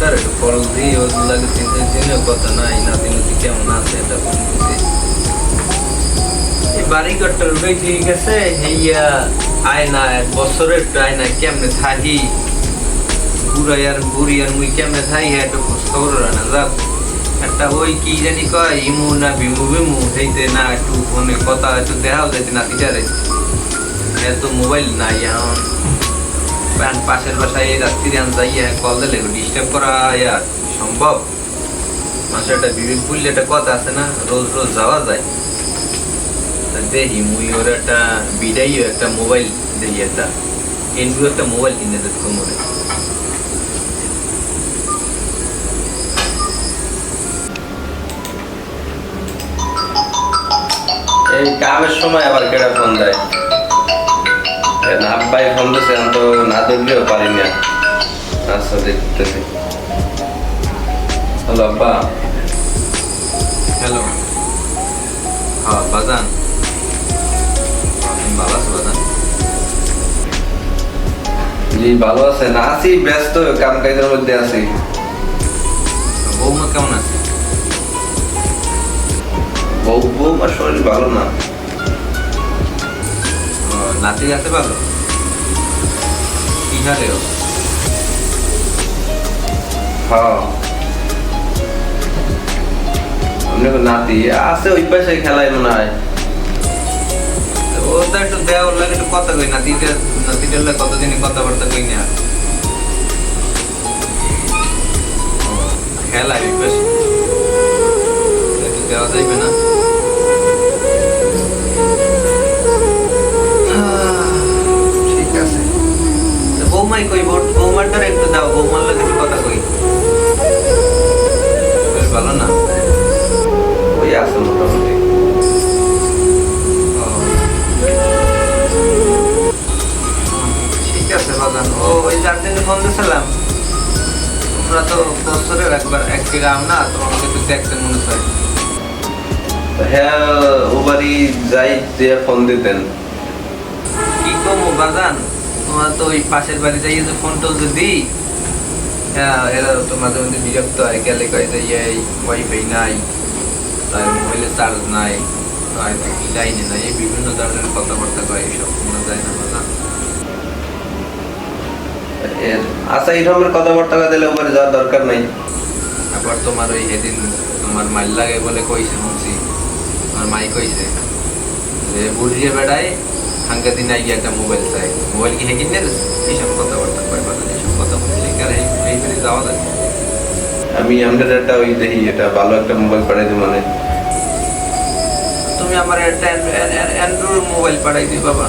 তার একটু কল দিই, ওর লাগে দিনের কথা নাই, নাতি নাতি কেমন আছে এটা বলতেছি। এই বাড়ি ঘরটার ভাই ঠিক আছে, হেইয়া আয়না 1 বছরের আয়না কেমনে থাকি, বুড়াই আর বুড়ি আর মুই কেমনে থাই একটু খোঁজ খবর না যাক। একটা ওই কি জানি কয় ইমু না বিমু বিমু হইতে না একটু ফোনে কথা একটু দেখাও যাইতে নাতি যারে, এত মোবাইল নাই এখন। পাশের বাসায় রাত্রি যাইয়া কল দিলে ডিস্টার্ব করা সম্ভব? মাসে একটা বিবেক বললে একটা কথা আছে না, রোজ রোজ যাওয়া যায়। দেখি মুই ওর একটা বিদায়ী একটা মোবাইল দেখি, একটা এনবিও একটা মোবাইল কিনে দেখো মনে। এই কামের সময় আবার কেডা ফোন দেয়? আব্বাই ফোন দিয়েছে, আমি তো না দেখলেও পারি না। আচ্ছা দেখতেছি। হ্যালো আব্বা। হ্যালো। হ্যাঁ বাজান, ভালো আছে বাজান? জি ভালো আছে না, আছি ব্যস্ত কাম কাজের মধ্যে আছি। বৌমা কেমন আছে? বৌমার শরীর ভালো না। নাতি আছে ভালো? কি হারে? হ্যাঁ নাতি আছে ওই পাশে খেলায় মনে হয়। ও তো একটু দেওয়া লাগে, একটু কথা কই, নাতিটার কতদিনই কথাবার্তা কই না। খেলায় ওই পাশে একটু দেওয়া যাইবে না? ঠিক আছে, বৌমাই কই, বৌমাটার একটু দাও, বৌমার লাগে একটু কথা কই। ভালো না? ওই আছে মোটামুটি। ঠিক আছে বাজান, ও ওই যার দিন ফোন দিয়েছিলাম, তোমরা তো বছরের একবার এক গ্রাম না, তোমাকে তো দেখতে মনে হয়। হ্যাঁ ও বাড়ি যাই যে ফোন দিতেন। কি কমো বাজান, তোমার তো ওই পাশের বাড়ি যাই যে ফোন টোন যদি হ্যাঁ, এরা তো মাঝে মধ্যে বিরক্ত হয়, গেলে কয় যে এই ওয়াইফাই নাই, তাই মোবাইলে চার্জ নাই, লাইনে নাই, এই বিভিন্ন ধরনের কথাবার্তা কয়, এইসব শোনা যায় না বাজান। আচ্ছা এই ধরনের কথাবার্তা দিলে ওপরে যাওয়ার দরকার নাই। আবার তোমার ওই এদিন তোমার মাইল লাগে বলে কইছে, শুনছি তোমার মাই কইছে যে বুড়িয়ে বেড়ায় হাঙ্গা দিন আই একটা মোবাইল চাই, মোবাইল কি হেকিন দিয়েছে, এইসব কথাবার্তা কয় বাজান। এইসব কথা বললে এই ফেলে যাওয়া যায়। আমি আমাদের একটা ওই দেখি এটা ভালো একটা মোবাইল পাঠাই দিই মানে। তুমি আমার একটা অ্যান্ড্রয়েড মোবাইল পাঠাই দিই বাবা,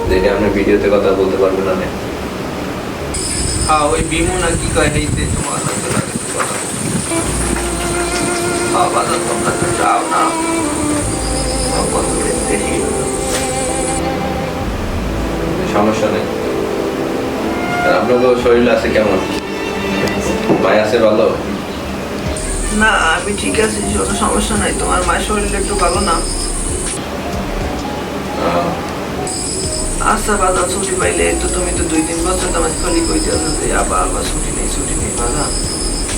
যেটা আপনি ভিডিওতে কথা বলতে পারবেন না। হ্যাঁ ওই বিমু না কি কয় হইতে তোমার লাগে কথা। হ্যাঁ বাজার তোমরা তো যাও না, কতদিন দেখি সমস্যা নেই। আপনার শরীর আছে কেমন? মায় আছে ভালো? না আমি ঠিক আছি, কোনো সমস্যা নাই। তোমার মায়ের শরীর একটু ভালো না? আচ্ছা বাবা ছুটি পাইলে তো, তুমি তো 2-3 বছর তোমার খালি কইতে আছো যে আবার ছুটি নেই বাবা।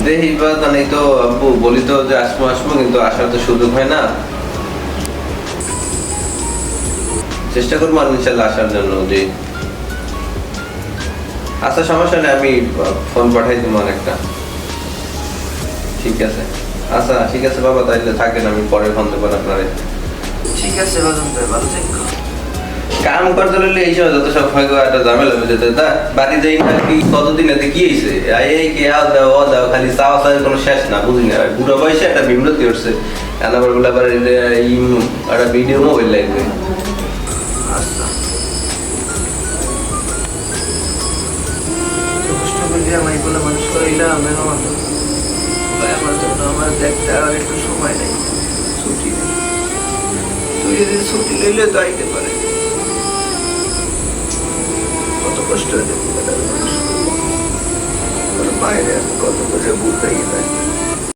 দেখি বাবা নেই তো আব্বু, বলি তো যে আসবো কিন্তু আসার তো সুযোগ হয় না। চেষ্টা করবো ইনশাল্লাহ আসার জন্য। জি আচ্ছা সমস্যা নেই, আমি ফোন পাঠাই দিব অনেকটা। ঠিক আছে আচ্ছা ঠিক আছে বাবা, তাইলে থাকেন, আমি পরে ফোন দেবো আপনারে। ঠিক আছে বাজান ভাই, ভালো থেকো। কাম করতে হলে এই সময় যত সব একটা ঝামেলা হয়ে যেত, বাড়ি যাই না কি কতদিন এতে কি হয়েছে, এই কে দাও ও দাও, খালি চাওয়া চাওয়ার কোনো শেষ না, বুঝি না। বুড়ো বয়সে একটা বিমরতি উঠছে, আবার বলে আবার একটা ভিডিও মোবাইল লাগবে। আচ্ছা কষ্ট করে আমি বলে মানুষ করিলাম, আমার জন্য আমার দেখতে আর একটু সময় নেই, ছুটি নেই। তুই যদি ছুটি লইলে তো আইতে পারে, কত কষ্ট হয়ে বাইরে কত করে বুঝাই যায়।